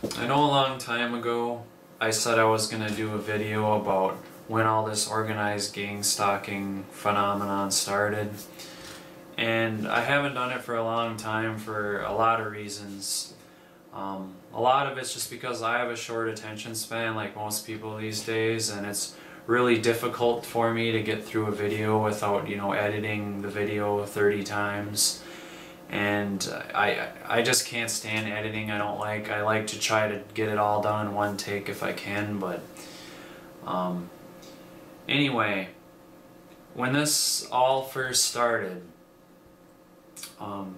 I know a long time ago I said I was going to do a video about when all this organized gang stalking phenomenon started, and I haven't done it for a long time for a lot of reasons. A lot of it's just because I have a short attention span like most people these days, and it's really difficult for me to get through a video without, editing the video 30 times. And I just can't stand editing. I like to try to get it all done in one take if I can, but anyway, when this all first started,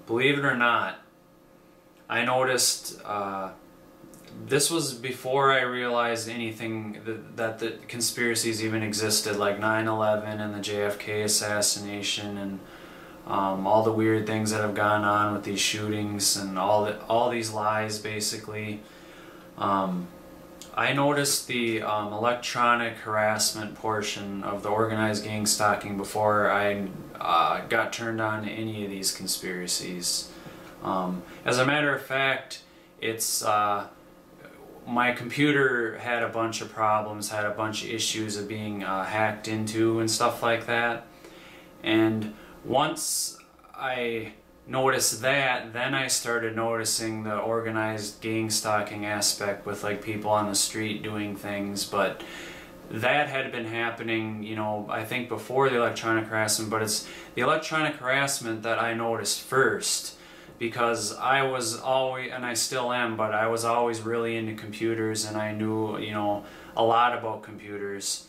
believe it or not, I noticed this was before I realized anything that the conspiracies even existed, like 9/11 and the JFK assassination and all the weird things that have gone on with these shootings and all these lies, basically. I noticed the electronic harassment portion of the organized gang stalking before I got turned on to any of these conspiracies. As a matter of fact, it's my computer had a bunch of problems, had a bunch of issues of being hacked into and stuff like that. And once I noticed that, then I started noticing the organized gang stalking aspect with like people on the street doing things. But that had been happening, I think before the electronic harassment, but it's the electronic harassment that I noticed first, because I was always, and I still am, but I was always really into computers, and I knew, a lot about computers.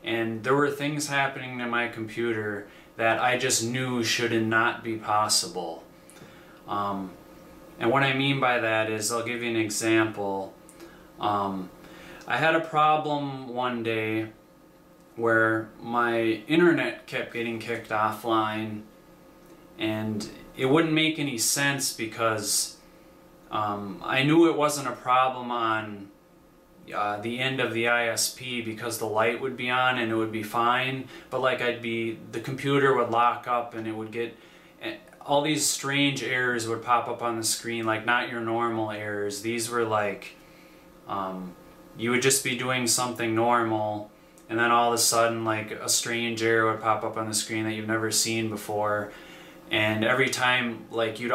And there were things happening to my computer that I just knew should not be possible. And what I mean by that is, I'll give you an example. I had a problem one day where my internet kept getting kicked offline, and it wouldn't make any sense because I knew it wasn't a problem on the end of the ISP, because the light would be on and it would be fine, but like the computer would lock up and it would get all these strange errors would pop up on the screen, like not your normal errors. These were like you would just be doing something normal, and then all of a sudden like a strange error would pop up on the screen that you've never seen before. And every time you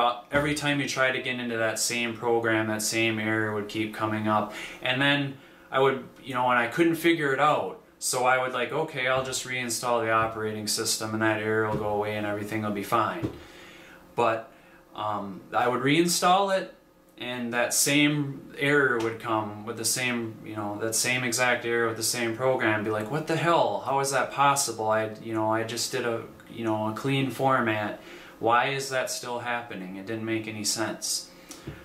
try to get into that same program, that same error would keep coming up. And then I would, and I couldn't figure it out. So I would like, okay, I'll just reinstall the operating system and that error will go away and everything will be fine. But I would reinstall it, and that same error would come with the same, that same exact error with the same program. Be like, what the hell? How is that possible? I just did a clean format. Why is that still happening? It didn't make any sense.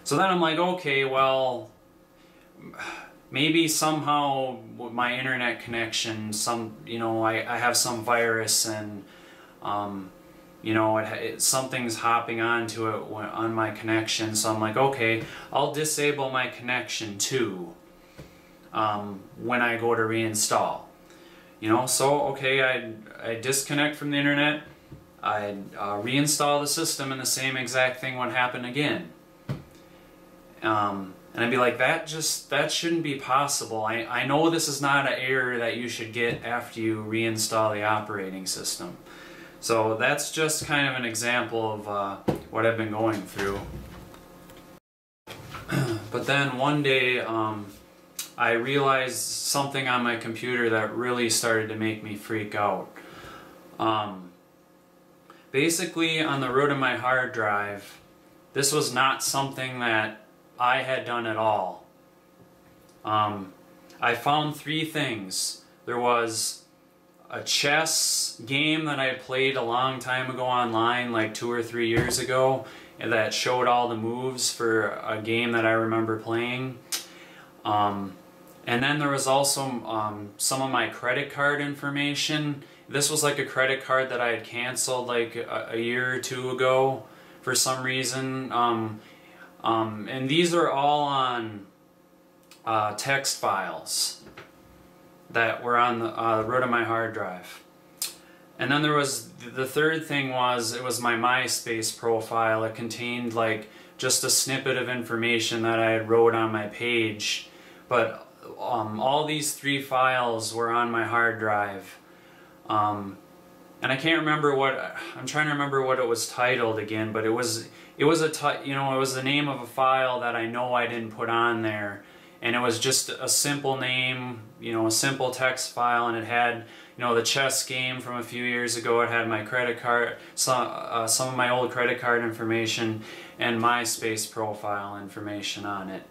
So then I'm like, okay, well, maybe somehow with my internet connection, I have some virus, and something's hopping onto it on my connection. So I'm like, okay, I'll disable my connection too when I go to reinstall. So okay, I disconnect from the internet, I reinstall the system, and the same exact thing would happen again. And I'd be like, that shouldn't be possible. I know this is not an error that you should get after you reinstall the operating system. So that's just kind of an example of what I've been going through. But then one day I realized something on my computer that really started to make me freak out. Basically, on the root of my hard drive, this was not something that I had done at all. I found three things. There was a chess game that I played a long time ago online, like 2 or 3 years ago, and that showed all the moves for a game that I remember playing. And then there was also some of my credit card information. This was like a credit card that I had canceled like a year or two ago for some reason. And these are all on text files that were on the root of my hard drive. And then there was the third thing was, it was my MySpace profile. It contained like just a snippet of information that I had wrote on my page, but all these 3 files were on my hard drive. And I can't remember I'm trying to remember what it was titled again, but it was the name of a file that I know I didn't put on there, and it was just a simple name, a simple text file, and it had, the chess game from a few years ago. It had my credit card, some of my old credit card information, and MySpace profile information on it.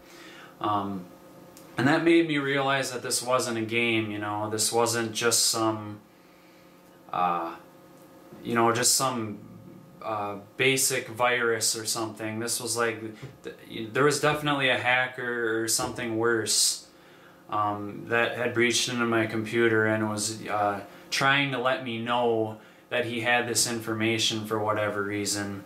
And that made me realize that this wasn't a game, this wasn't just some, basic virus or something. This was like, there was definitely a hacker or something worse that had breached into my computer and was trying to let me know that he had this information for whatever reason.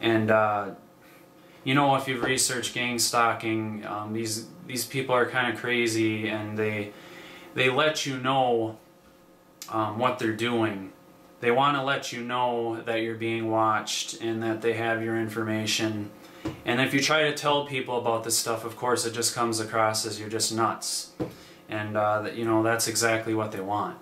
And if you've researched gang stalking, these people are kind of crazy, and they let you know what they're doing. They want to let you know that you're being watched and that they have your information. And if you try to tell people about this stuff, of course, it just comes across as you're just nuts. And that's exactly what they want.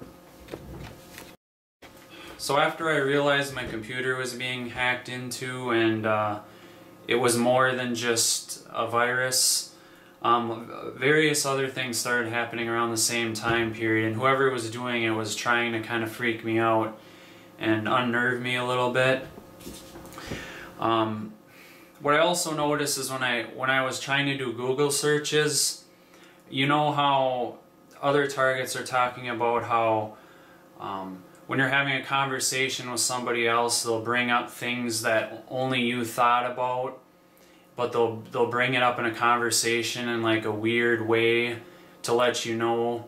So after I realized my computer was being hacked into, and it was more than just a virus, various other things started happening around the same time period, and whoever was doing it was trying to kind of freak me out and unnerve me a little bit. What I also noticed is when I was trying to do Google searches, you know how other targets are talking about how when you're having a conversation with somebody else, they'll bring up things that only you thought about, but they'll bring it up in a conversation in like a weird way to let you know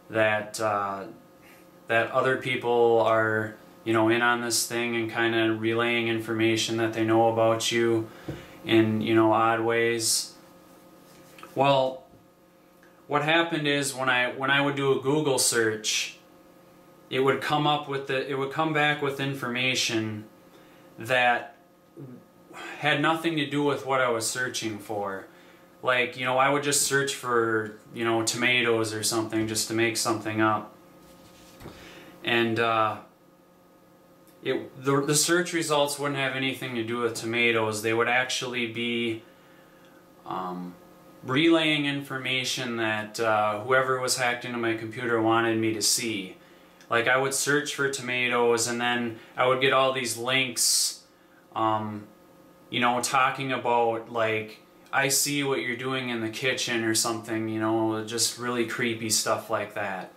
that that other people are in on this thing and kind of relaying information that they know about you in odd ways. Well, what happened is when I would do a Google search, it would come back with information that had nothing to do with what I was searching for. Like, I would just search for, tomatoes or something just to make something up. And the search results wouldn't have anything to do with tomatoes. They would actually be relaying information that whoever was hacked into my computer wanted me to see. Like, I would search for tomatoes, and then I would get all these links, talking about, like, I see what you're doing in the kitchen or something, just really creepy stuff like that.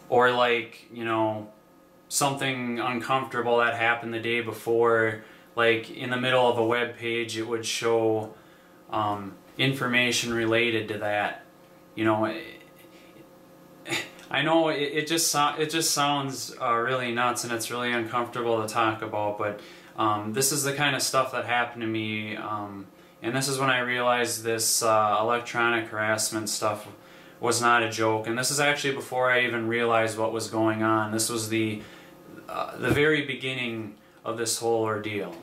Or like, something uncomfortable that happened the day before, like in the middle of a web page, it would show information related to that. I know it just sounds really nuts, and it's really uncomfortable to talk about, but this is the kind of stuff that happened to me, and this is when I realized this electronic harassment stuff was not a joke. And this is actually before I even realized what was going on. This was the very beginning of this whole ordeal.